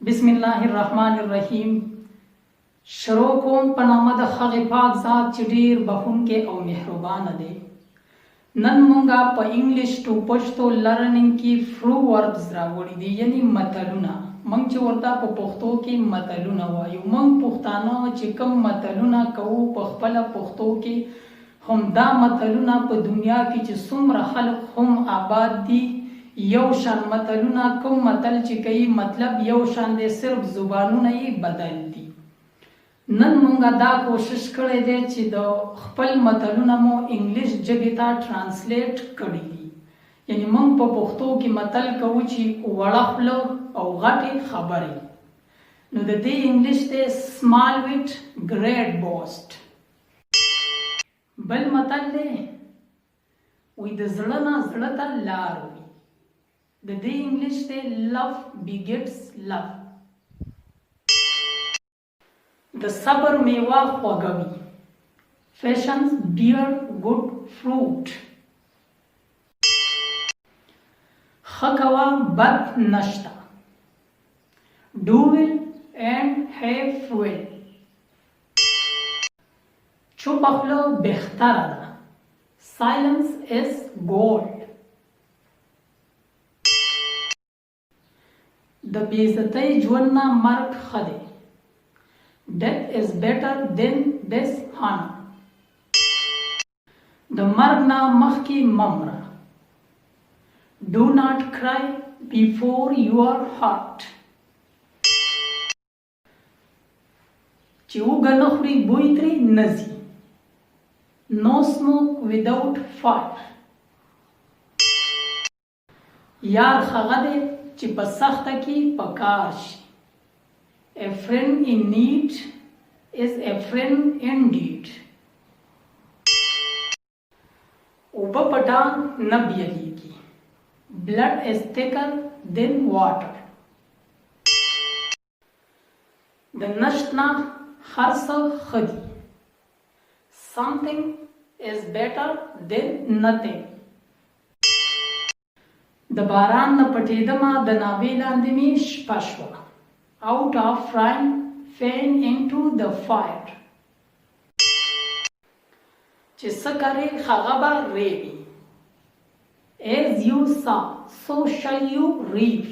بسم الله الرحمن الرحیم. شروع کوم په نامه د هغې پاک ذات چې ډېر بخښونکی او مهربانه دی. نن مونږه په انګلش ټو پښتو لرنینګ کې proverbs راوړي دي، یعنی متلونه. مونږ چې ورته په پښتو کې متلونه وایو. مونږ پښتانه چې کوم متلونه کوو په خپله پښتو کې، هم دا متلونه په دنیا کې چې څومره خلک هم آباد دي یو شان متلونه، کوم متل چې کوي مطلب یو شان دی، صرف زبانونه یې بدل دي. نن مونږه دا کوشش کړی دی چې د خپل متلونه مو انګلیش ژبې ته ټرانسلیټ کړي دي. یعنی مونږ په پښتو کې متل کوو چې وړه خوله او غټې خبرې، نو د دې انګلیش دی small wit great boast. بل متل دی وی د زړه نه زړه ته لار وي. د دې انګلیش دی love begets love. د صبر میوه خوږه وي. Patience bear good fruit. ښه کوه بد نشته. Do well and have well. چوپه خوله بهتره ده. Silence is gold. د بېعزتۍ ژوند نه مرګ ښه دی. Death is better than dishonor. د مرګ نه مخکې مه مره. Do not cry before your heart. چې اوږه نه خوري بوی ترې نه ځي. No smoke without fire. یار هغه دی چې په سخته کې په کار شي. A friend in need is a friend indeed. اوبه په ډانګ نه بیلیږي. Blood is thicker than water. د نشت نه هر څه ښه دي. Something is better than nothing. د باران نه پټېدمه د ناوې لاندې مې شپه شوه. Out of frying pan into the fire. چې څه کرې هغه به ریبې. As you sow so shall you reap.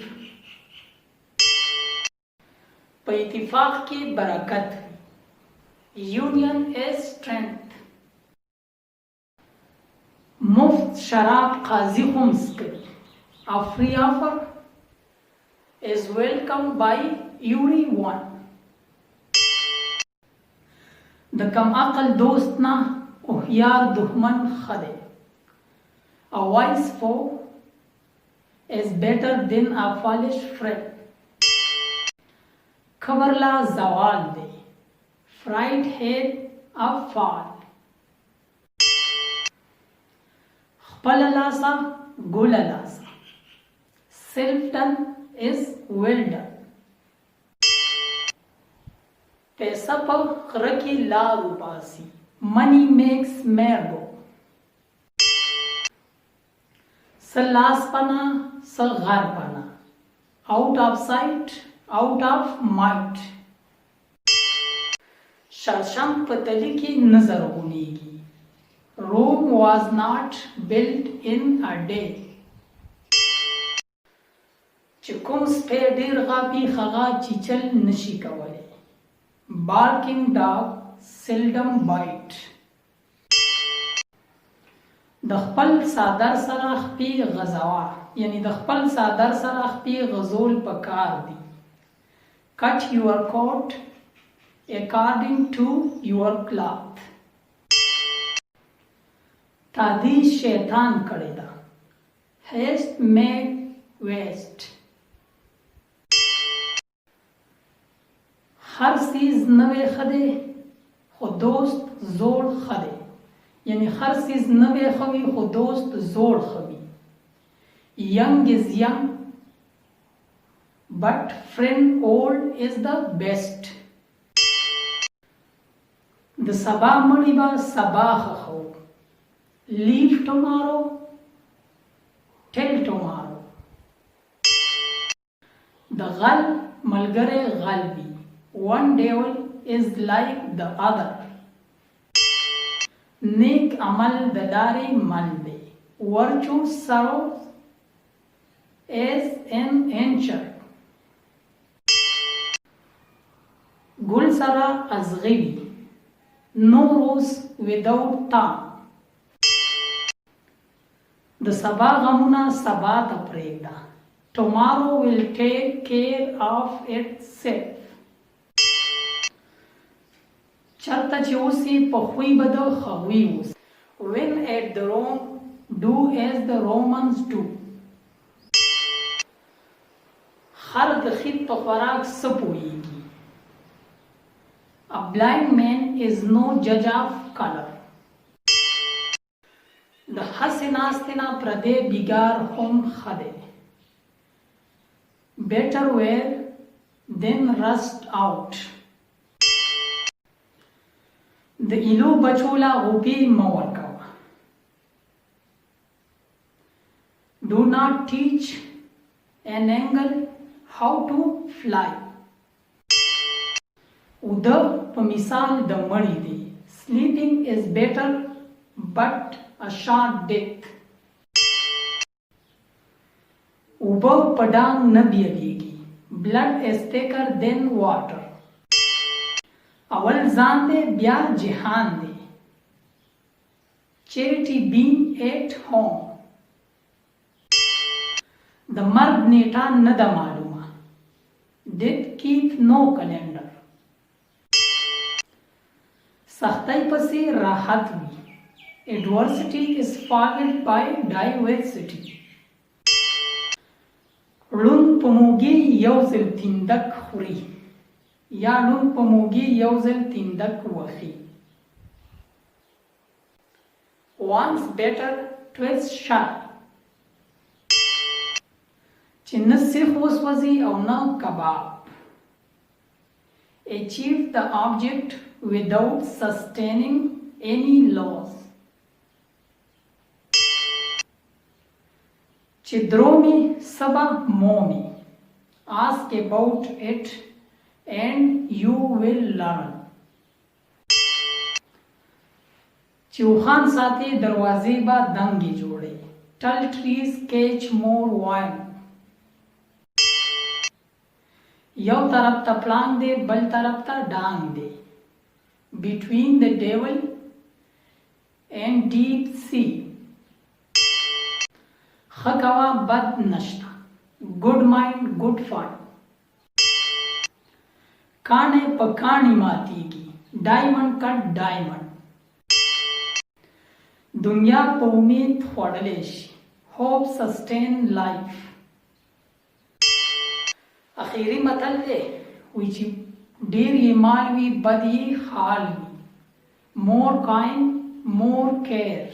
په اتفاق کې برکت وي. Union is strength. مفت شراب قاضي هم څکوي. A free offer is welcomed by everyone. د کم عقل دوست نه هوښیار دښمن ښه دی. A wise foe is better than a foolish friend. کبر لا زوال دی. Pride head a fall. خپله لاسه ګوله لاسه. Self done is well done. پیسه په غره کې لار وباسي. Money makes mare go. څه لاس پناه څه غر پناه. Out of sight out of might. شړشم په تلي کې نه زرغونېږي. Rome was not built in a day. چې کوم سپی ډېر غاپي هغه چیچل نشي کولی. Barking dog seldom bite. د خپل څادر سره خپې غځوه. یعنی د خپل څادر سره خپې غځول پکار دي. Cut your coat according to your cloth. تادي شیطان کړی ده. Haste make waste. هر سیز نوی ښه دی خو دوست زوړ ښه دی. یعنی هر سیز نوی ښه وي خو دوست زوړ ښه وي. Young is young but friend old is the best. د سبا مړي به سبا ښخو. Leave tomorrow till tomorrow. د غل ملګری غل وي. One devil is like the other. نیک عمل د لارې مل دی. Virtue serves as an anchor. ګل سره ازغي وي. No rose without thorn. د سبا غمونه سبا ته پرېږده. Tomorrow will take care of itself. چرته چې اوسې په خوی به د ښه اوسې. When at the Rome, do as the Romans do. خر د خید په خوراک څه پوهېږي. A blind man is no judge of color. د هسې ناستې نه پردی بیګار هم ښه دی. Better ware than rust out. د ایلو بچو له غوپې مه ورکوه. Do not teach an eagle how to fly. اوده په مثال د مړي دی. Sleeping is better but a short death. اوبه په ډانګ نه بیلیږي. Blood is thicker than water. اول ځان دی بیا جهان دی. Charity being at home. د مرګ نیټه نه ده معلومه. Death keep no calendar. سختۍ پسې راحت وي. Adversity is followed by diversity. ړوند په موږي یو ځل تیندک خوري یا ړوند په موږي یو ځل تیندک وخي. Once better twice shy. چې نه سیخ وسوځي او نه کباب. Achieve the object without sustaining any loss. چې درومي سبا مومي. Ask about it and you will learn. چې وخان ساتي دروازې به دنګې جوړي. Tall trees catch more wind. یو طرف ته پړانګ دی بل طرف ته ډانګ دی. Between the devil and deep sea. ښه کوه بد نشته. Good mind good fun. کاڼی په کاڼي ماتېږي. Diamond cut diamond. دنیا په امید خوړلی شي. Hope sustain life. اخیری متل دی وایي چې ډېر یې مال وي بد یې حال وي. More kind more care.